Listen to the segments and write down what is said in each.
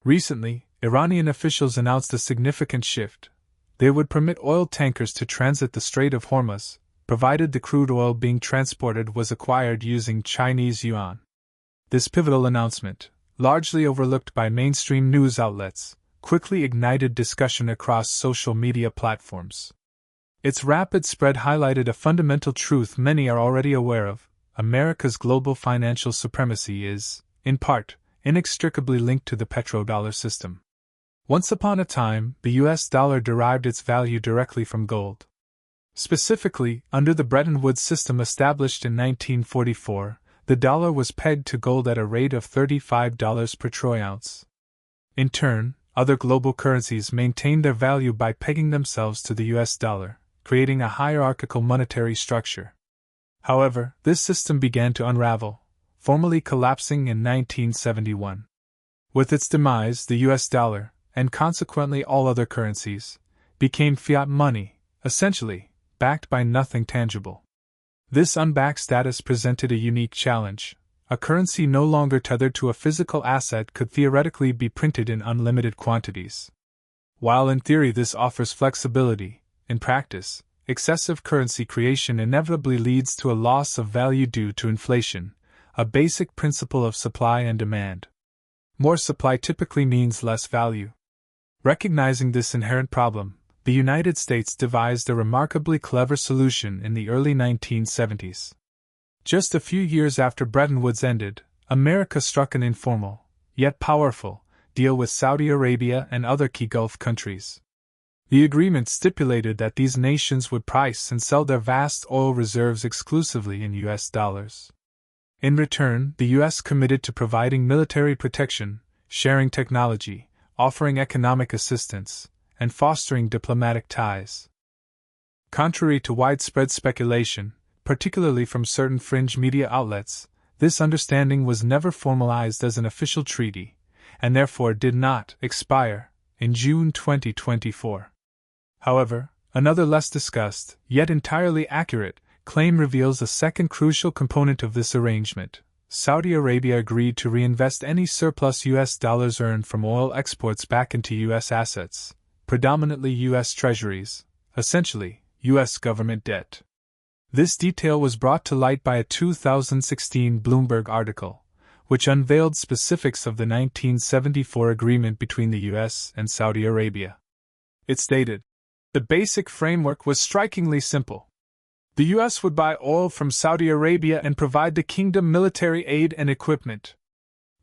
Recently, Iranian officials announced a significant shift. They would permit oil tankers to transit the Strait of Hormuz, provided the crude oil being transported was acquired using Chinese yuan. This pivotal announcement, largely overlooked by mainstream news outlets, quickly ignited discussion across social media platforms. Its rapid spread highlighted a fundamental truth many are already aware of: America's global financial supremacy is, in part, inextricably linked to the petrodollar system. Once upon a time, the US dollar derived its value directly from gold. Specifically, under the Bretton Woods system established in 1944, the dollar was pegged to gold at a rate of $35 per troy ounce. In turn, other global currencies maintained their value by pegging themselves to the US dollar, creating a hierarchical monetary structure. However, this system began to unravel, formally collapsing in 1971. With its demise, the US dollar, and consequently all other currencies, became fiat money, essentially, backed by nothing tangible. This unbacked status presented a unique challenge. A currency no longer tethered to a physical asset could theoretically be printed in unlimited quantities. While in theory this offers flexibility, in practice, excessive currency creation inevitably leads to a loss of value due to inflation, a basic principle of supply and demand. More supply typically means less value. Recognizing this inherent problem, the United States devised a remarkably clever solution in the early 1970s. Just a few years after Bretton Woods ended, America struck an informal, yet powerful, deal with Saudi Arabia and other key Gulf countries. The agreement stipulated that these nations would price and sell their vast oil reserves exclusively in US dollars. In return, the US committed to providing military protection, sharing technology, offering economic assistance, and fostering diplomatic ties. Contrary to widespread speculation, particularly from certain fringe media outlets, this understanding was never formalized as an official treaty, and therefore did not expire in June 2024. However, another less discussed, yet entirely accurate, claim reveals a second crucial component of this arrangement. Saudi Arabia agreed to reinvest any surplus US dollars earned from oil exports back into US assets, predominantly US treasuries, essentially, US government debt. This detail was brought to light by a 2016 Bloomberg article, which unveiled specifics of the 1974 agreement between the US and Saudi Arabia. It stated, "The basic framework was strikingly simple. The US would buy oil from Saudi Arabia and provide the kingdom military aid and equipment.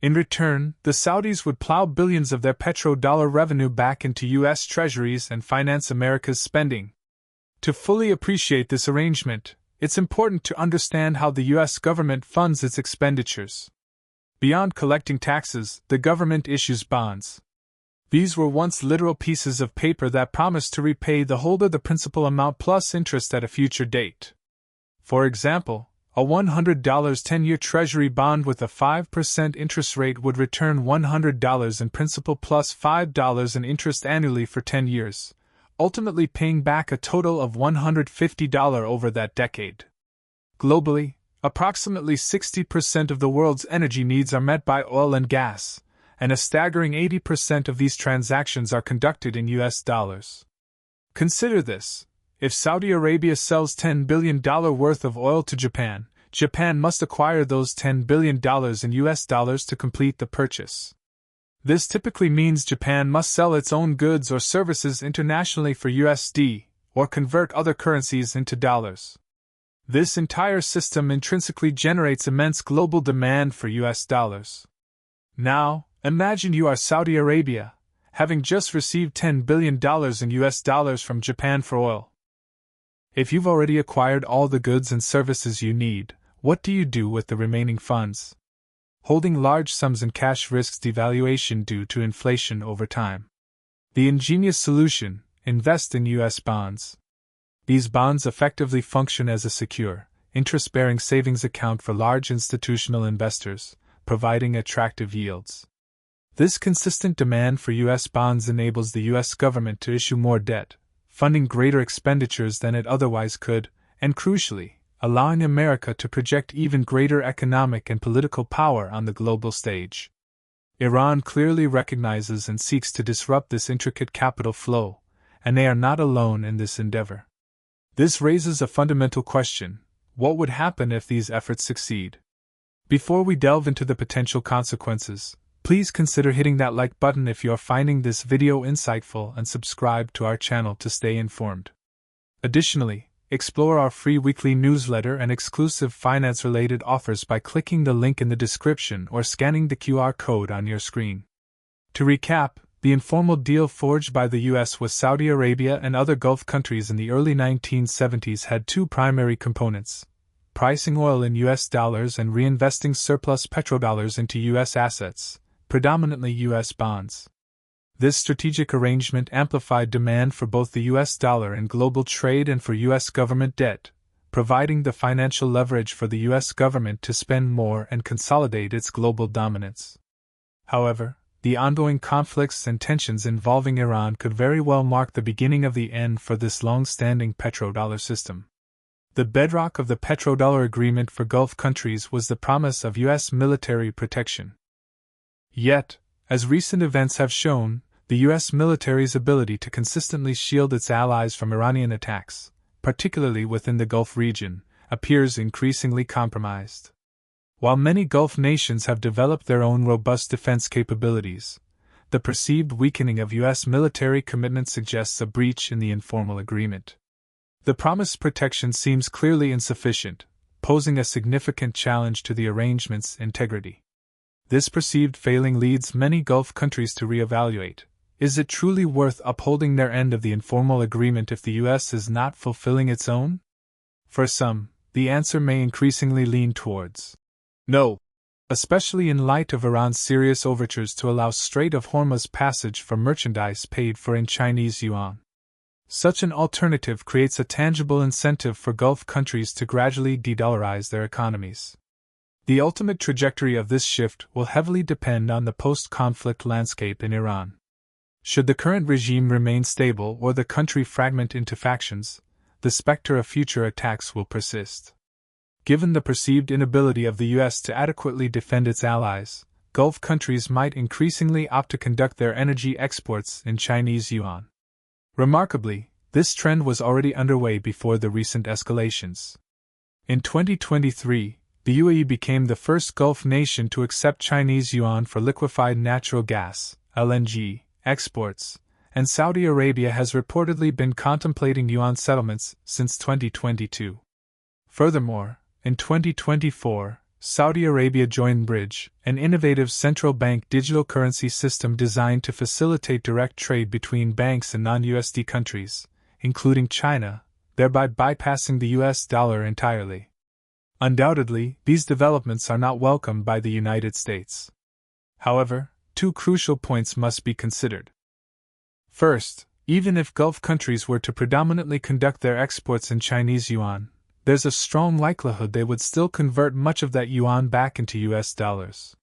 In return, the Saudis would plow billions of their petrodollar revenue back into US treasuries and finance America's spending. To fully appreciate this arrangement, it's important to understand how the US government funds its expenditures. Beyond collecting taxes, the government issues bonds. These were once literal pieces of paper that promised to repay the holder the principal amount plus interest at a future date. For example, a $100 10-year Treasury bond with a 5% interest rate would return $100 in principal plus $5 in interest annually for 10 years, ultimately paying back a total of $150 over that decade. Globally, approximately 60% of the world's energy needs are met by oil and gas, and a staggering 80% of these transactions are conducted in US dollars. Consider this: if Saudi Arabia sells $10 billion worth of oil to Japan, Japan must acquire those $10 billion in US dollars to complete the purchase. This typically means Japan must sell its own goods or services internationally for USD, or convert other currencies into dollars. This entire system intrinsically generates immense global demand for US dollars. Now, imagine you are Saudi Arabia, having just received $10 billion in US dollars from Japan for oil. If you've already acquired all the goods and services you need, what do you do with the remaining funds? Holding large sums in cash risks devaluation due to inflation over time. The ingenious solution: invest in US bonds. These bonds effectively function as a secure, interest-bearing savings account for large institutional investors, providing attractive yields. This consistent demand for US bonds enables the US government to issue more debt, funding greater expenditures than it otherwise could, and crucially, allowing America to project even greater economic and political power on the global stage. Iran clearly recognizes and seeks to disrupt this intricate capital flow, and they are not alone in this endeavor. This raises a fundamental question: what would happen if these efforts succeed? Before we delve into the potential consequences, please consider hitting that like button if you're finding this video insightful and subscribe to our channel to stay informed. Additionally, explore our free weekly newsletter and exclusive finance-related offers by clicking the link in the description or scanning the QR code on your screen. To recap, the informal deal forged by the US with Saudi Arabia and other Gulf countries in the early 1970s had two primary components: pricing oil in US dollars and reinvesting surplus petrodollars into US assets, predominantly US bonds. This strategic arrangement amplified demand for both the US dollar in global trade and for US government debt, providing the financial leverage for the US government to spend more and consolidate its global dominance. However, the ongoing conflicts and tensions involving Iran could very well mark the beginning of the end for this long-standing petrodollar system. The bedrock of the petrodollar agreement for Gulf countries was the promise of US military protection. Yet, as recent events have shown, the U.S. military's ability to consistently shield its allies from Iranian attacks, particularly within the Gulf region, appears increasingly compromised. While many Gulf nations have developed their own robust defense capabilities, the perceived weakening of U.S. military commitment suggests a breach in the informal agreement. The promised protection seems clearly insufficient, posing a significant challenge to the arrangement's integrity. This perceived failing leads many Gulf countries to reevaluate: is it truly worth upholding their end of the informal agreement if the U.S. is not fulfilling its own? For some, the answer may increasingly lean towards no, especially in light of Iran's serious overtures to allow Strait of Hormuz passage for merchandise paid for in Chinese yuan. Such an alternative creates a tangible incentive for Gulf countries to gradually de-dollarize their economies. The ultimate trajectory of this shift will heavily depend on the post-conflict landscape in Iran. Should the current regime remain stable or the country fragment into factions, the specter of future attacks will persist. Given the perceived inability of the U.S. to adequately defend its allies, Gulf countries might increasingly opt to conduct their energy exports in Chinese yuan. Remarkably, this trend was already underway before the recent escalations. In 2023, the UAE became the first Gulf nation to accept Chinese yuan for liquefied natural gas (LNG) exports, and Saudi Arabia has reportedly been contemplating yuan settlements since 2022. Furthermore, in 2024, Saudi Arabia joined Bridge, an innovative central bank digital currency system designed to facilitate direct trade between banks and non-USD countries, including China, thereby bypassing the US dollar entirely. Undoubtedly, these developments are not welcomed by the United States. However, two crucial points must be considered. First, even if Gulf countries were to predominantly conduct their exports in Chinese yuan, there's a strong likelihood they would still convert much of that yuan back into US dollars.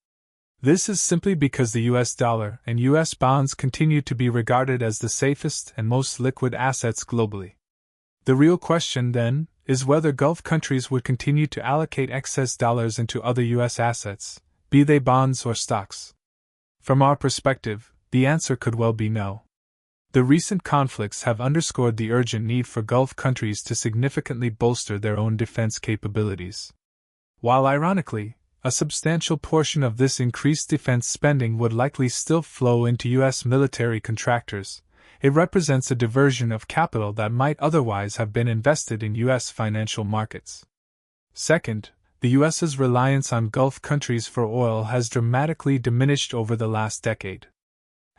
This is simply because the US dollar and US bonds continue to be regarded as the safest and most liquid assets globally. The real question, then, is whether Gulf countries would continue to allocate excess dollars into other U.S. assets, be they bonds or stocks. From our perspective, the answer could well be no. The recent conflicts have underscored the urgent need for Gulf countries to significantly bolster their own defense capabilities. While ironically, a substantial portion of this increased defense spending would likely still flow into U.S. military contractors, it represents a diversion of capital that might otherwise have been invested in U.S. financial markets. Second, the U.S.'s reliance on Gulf countries for oil has dramatically diminished over the last decade.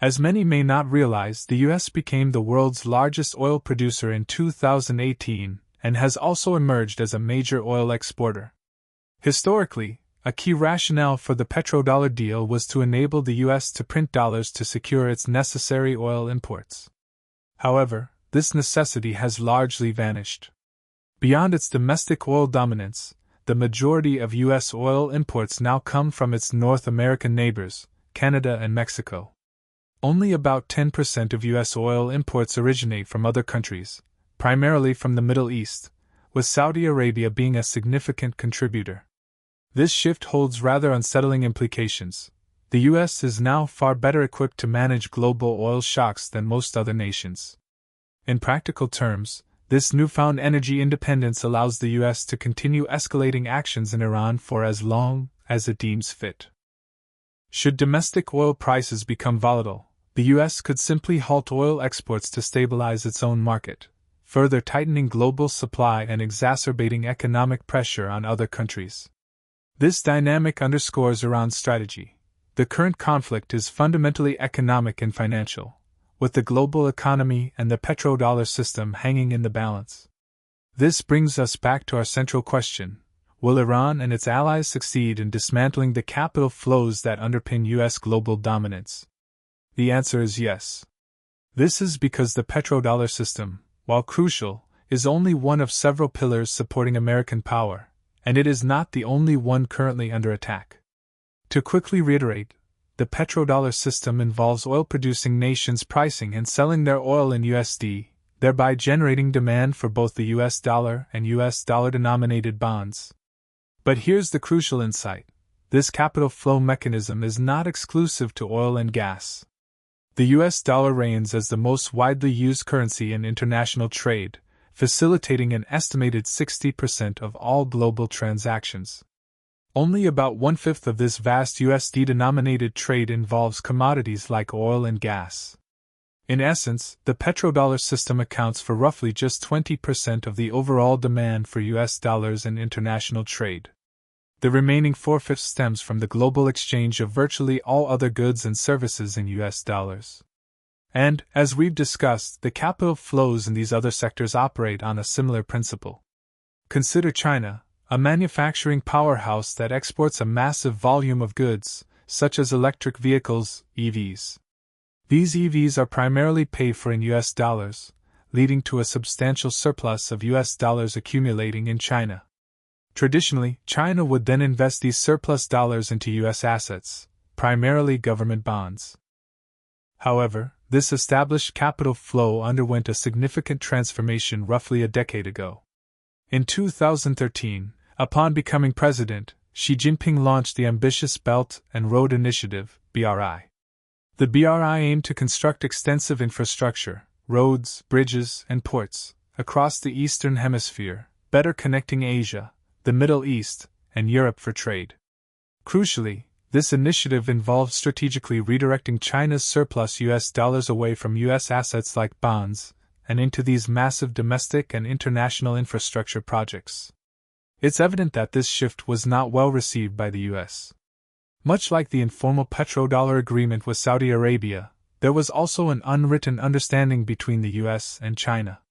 As many may not realize, the U.S. became the world's largest oil producer in 2018 and has also emerged as a major oil exporter. Historically, a key rationale for the petrodollar deal was to enable the U.S. to print dollars to secure its necessary oil imports. However, this necessity has largely vanished. Beyond its domestic oil dominance, the majority of U.S. oil imports now come from its North American neighbors, Canada and Mexico. Only about 10% of U.S. oil imports originate from other countries, primarily from the Middle East, with Saudi Arabia being a significant contributor. This shift holds rather unsettling implications. the US is now far better equipped to manage global oil shocks than most other nations. In practical terms, this newfound energy independence allows the US to continue escalating actions in Iran for as long as it deems fit. Should domestic oil prices become volatile, the US could simply halt oil exports to stabilize its own market, further tightening global supply and exacerbating economic pressure on other countries. This dynamic underscores Iran's strategy. The current conflict is fundamentally economic and financial, with the global economy and the petrodollar system hanging in the balance. This brings us back to our central question: will Iran and its allies succeed in dismantling the capital flows that underpin U.S. global dominance? The answer is yes. This is because the petrodollar system, while crucial, is only one of several pillars supporting American power, and it is not the only one currently under attack. To quickly reiterate, the petrodollar system involves oil-producing nations pricing and selling their oil in USD, thereby generating demand for both the US dollar and US dollar-denominated bonds. But here's the crucial insight: this capital flow mechanism is not exclusive to oil and gas. The US dollar reigns as the most widely used currency in international trade, facilitating an estimated 60% of all global transactions. Only about one-fifth of this vast USD-denominated trade involves commodities like oil and gas. In essence, the petrodollar system accounts for roughly just 20% of the overall demand for US dollars in international trade. The remaining 4/5 stems from the global exchange of virtually all other goods and services in US dollars. And, as we've discussed, the capital flows in these other sectors operate on a similar principle. Consider China, a manufacturing powerhouse that exports a massive volume of goods, such as electric vehicles, EVs. These EVs are primarily paid for in US dollars, leading to a substantial surplus of US dollars accumulating in China. Traditionally, China would then invest these surplus dollars into US assets, primarily government bonds. However, this established capital flow underwent a significant transformation roughly a decade ago. In 2013, upon becoming president, Xi Jinping launched the ambitious Belt and Road Initiative, BRI. The BRI aimed to construct extensive infrastructure, roads, bridges, and ports, across the Eastern Hemisphere, better connecting Asia, the Middle East, and Europe for trade. Crucially, this initiative involved strategically redirecting China's surplus US dollars away from US assets like bonds and into these massive domestic and international infrastructure projects. It's evident that this shift was not well received by the US. Much like the informal petrodollar agreement with Saudi Arabia, there was also an unwritten understanding between the US and China.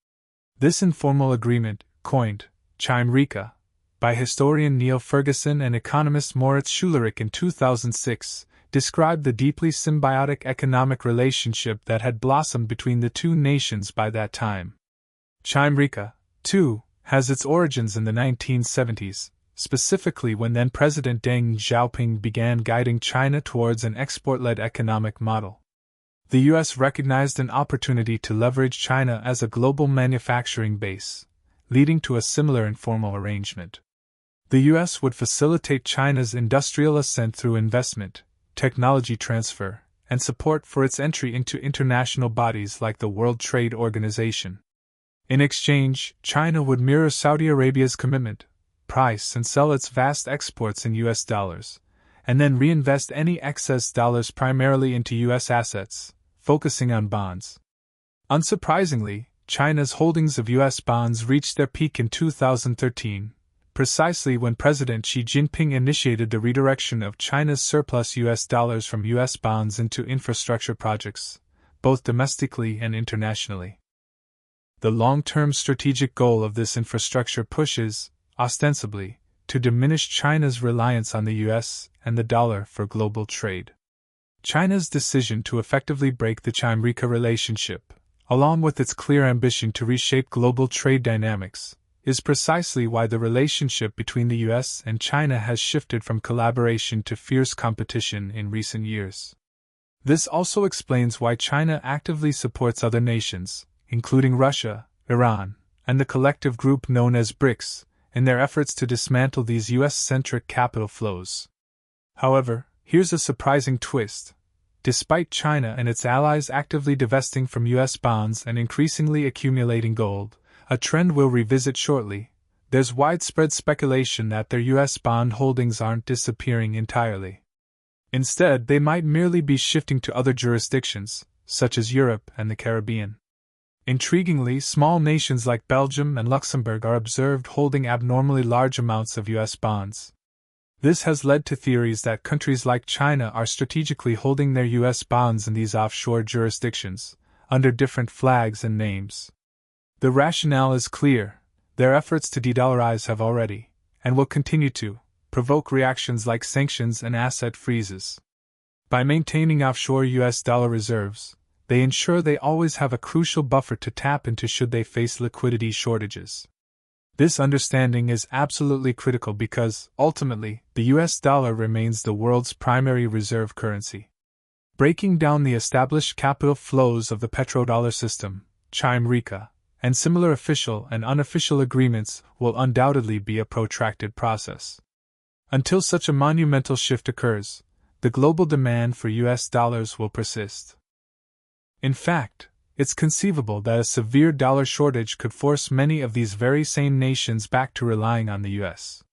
This informal agreement, coined Chimerica by historian Neil Ferguson and economist Moritz Schullerich in 2006, described the deeply symbiotic economic relationship that had blossomed between the two nations by that time. Chimerica, too, has its origins in the 1970s, specifically when then-President Deng Xiaoping began guiding China towards an export-led economic model. The U.S. recognized an opportunity to leverage China as a global manufacturing base, leading to a similar informal arrangement. The U.S. would facilitate China's industrial ascent through investment, technology transfer, and support for its entry into international bodies like the World Trade Organization. In exchange, China would mirror Saudi Arabia's commitment, price and sell its vast exports in US dollars, and then reinvest any excess dollars primarily into US assets, focusing on bonds. Unsurprisingly, China's holdings of US bonds reached their peak in 2013, precisely when President Xi Jinping initiated the redirection of China's surplus US dollars from US bonds into infrastructure projects, both domestically and internationally. The long-term strategic goal of this infrastructure push is, ostensibly, to diminish China's reliance on the US and the dollar for global trade. China's decision to effectively break the Chimerica relationship, along with its clear ambition to reshape global trade dynamics, is precisely why the relationship between the US and China has shifted from collaboration to fierce competition in recent years. This also explains why China actively supports other nations, including Russia, Iran, and the collective group known as BRICS, in their efforts to dismantle these US-centric capital flows. However, Here's a surprising twist. Despite China and its allies actively divesting from U.S. bonds and increasingly accumulating gold, a trend we'll revisit shortly, there's widespread speculation that their U.S. bond holdings aren't disappearing entirely. Instead, they might merely be shifting to other jurisdictions, such as Europe and the Caribbean. Intriguingly, small nations like Belgium and Luxembourg are observed holding abnormally large amounts of U.S. bonds. This has led to theories that countries like China are strategically holding their U.S. bonds in these offshore jurisdictions, under different flags and names. The rationale is clear: their efforts to de-dollarize have already, and will continue to, provoke reactions like sanctions and asset freezes. By maintaining offshore U.S. dollar reserves, they ensure they always have a crucial buffer to tap into should they face liquidity shortages. This understanding is absolutely critical because, ultimately, the US dollar remains the world's primary reserve currency. Breaking down the established capital flows of the petrodollar system, Chimerica, and similar official and unofficial agreements will undoubtedly be a protracted process. Until such a monumental shift occurs, the global demand for US dollars will persist. In fact, it's conceivable that a severe dollar shortage could force many of these very same nations back to relying on the US.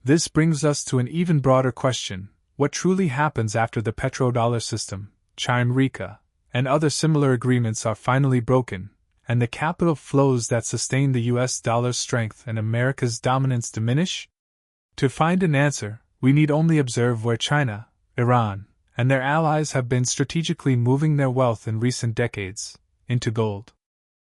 This brings us to an even broader question: what truly happens after the petrodollar system, Chimerica, and other similar agreements are finally broken, and the capital flows that sustain the US dollar's strength and America's dominance diminish? To find an answer, we need only observe where China, Iran, and their allies have been strategically moving their wealth in recent decades: into gold.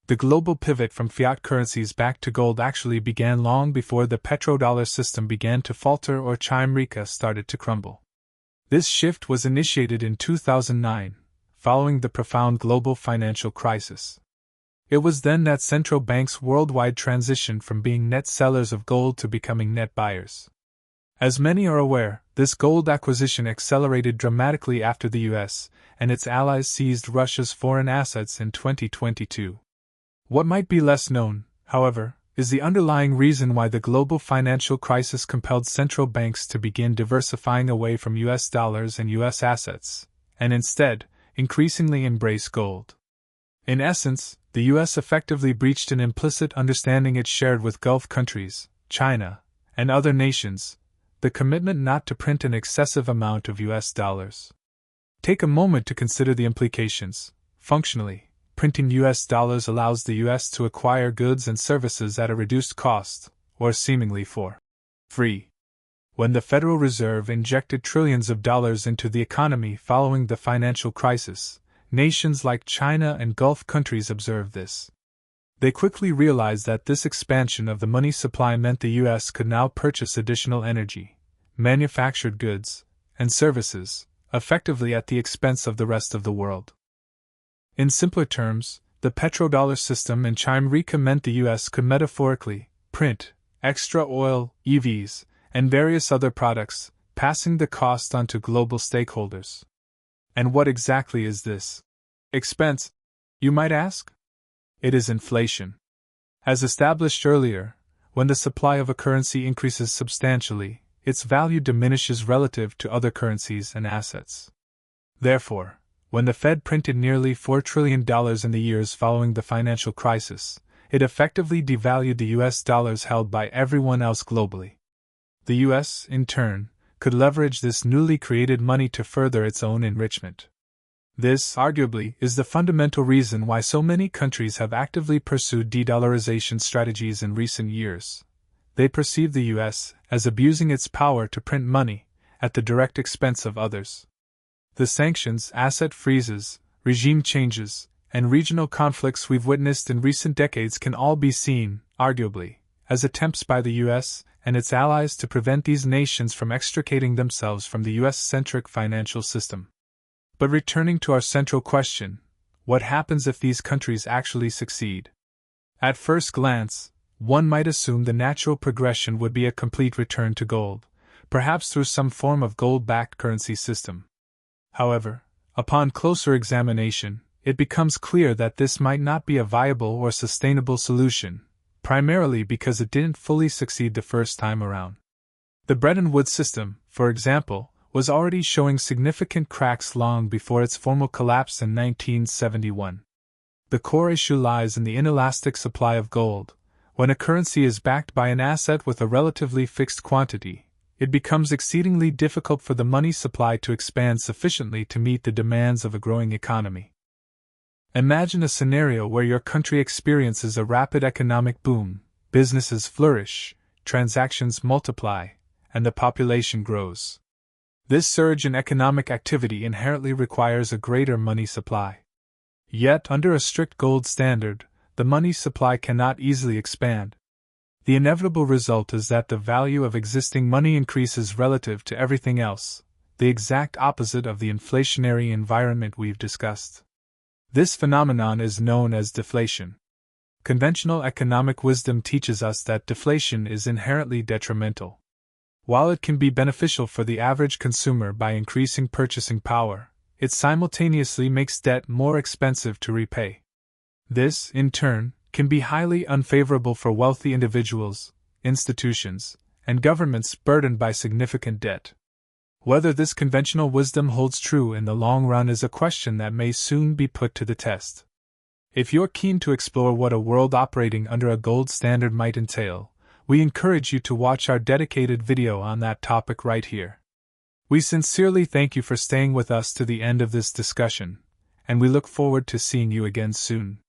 The global pivot from fiat currencies back to gold actually began long before the petrodollar system began to falter or Chimerica started to crumble. This shift was initiated in 2009, following the profound global financial crisis. It was then that central banks worldwide transitioned from being net sellers of gold to becoming net buyers. As many are aware, this gold acquisition accelerated dramatically after the US and its allies seized Russia's foreign assets in 2022. What might be less known, however, is the underlying reason why the global financial crisis compelled central banks to begin diversifying away from US dollars and US assets, and instead, increasingly embrace gold. In essence, the US effectively breached an implicit understanding it shared with Gulf countries, China, and other nations: the commitment not to print an excessive amount of US dollars. Take a moment to consider the implications. Functionally, printing US dollars allows the US to acquire goods and services at a reduced cost, or seemingly for free. When the Federal Reserve injected trillions of dollars into the economy following the financial crisis, nations like China and Gulf countries observed this. They quickly realized that this expansion of the money supply meant the US could now purchase additional energy, manufactured goods, and services, effectively at the expense of the rest of the world. In simpler terms, the petrodollar system and Chimerica meant the US could metaphorically print extra oil, EVs, and various other products, passing the cost on to global stakeholders. And what exactly is this expense, you might ask? It is inflation. As established earlier, when the supply of a currency increases substantially, its value diminishes relative to other currencies and assets. Therefore, when the Fed printed nearly $4 trillion in the years following the financial crisis, it effectively devalued the US dollars held by everyone else globally. The US, in turn, could leverage this newly created money to further its own enrichment. This, arguably, is the fundamental reason why so many countries have actively pursued de-dollarization strategies in recent years. They perceive the US as abusing its power to print money, at the direct expense of others. The sanctions, asset freezes, regime changes, and regional conflicts we've witnessed in recent decades can all be seen, arguably, as attempts by the US and its allies to prevent these nations from extricating themselves from the US-centric financial system. But returning to our central question, what happens if these countries actually succeed? At first glance, one might assume the natural progression would be a complete return to gold, perhaps through some form of gold-backed currency system. However, upon closer examination, it becomes clear that this might not be a viable or sustainable solution, primarily because it didn't fully succeed the first time around. The Bretton Woods system, for example, was already showing significant cracks long before its formal collapse in 1971. The core issue lies in the inelastic supply of gold. When a currency is backed by an asset with a relatively fixed quantity, it becomes exceedingly difficult for the money supply to expand sufficiently to meet the demands of a growing economy. Imagine a scenario where your country experiences a rapid economic boom, businesses flourish, transactions multiply, and the population grows. This surge in economic activity inherently requires a greater money supply. Yet, under a strict gold standard, the money supply cannot easily expand. The inevitable result is that the value of existing money increases relative to everything else, the exact opposite of the inflationary environment we've discussed. This phenomenon is known as deflation. Conventional economic wisdom teaches us that deflation is inherently detrimental. While it can be beneficial for the average consumer by increasing purchasing power, it simultaneously makes debt more expensive to repay. This, in turn, can be highly unfavorable for wealthy individuals, institutions, and governments burdened by significant debt. Whether this conventional wisdom holds true in the long run is a question that may soon be put to the test. If you're keen to explore what a world operating under a gold standard might entail, we encourage you to watch our dedicated video on that topic right here. We sincerely thank you for staying with us to the end of this discussion, and we look forward to seeing you again soon.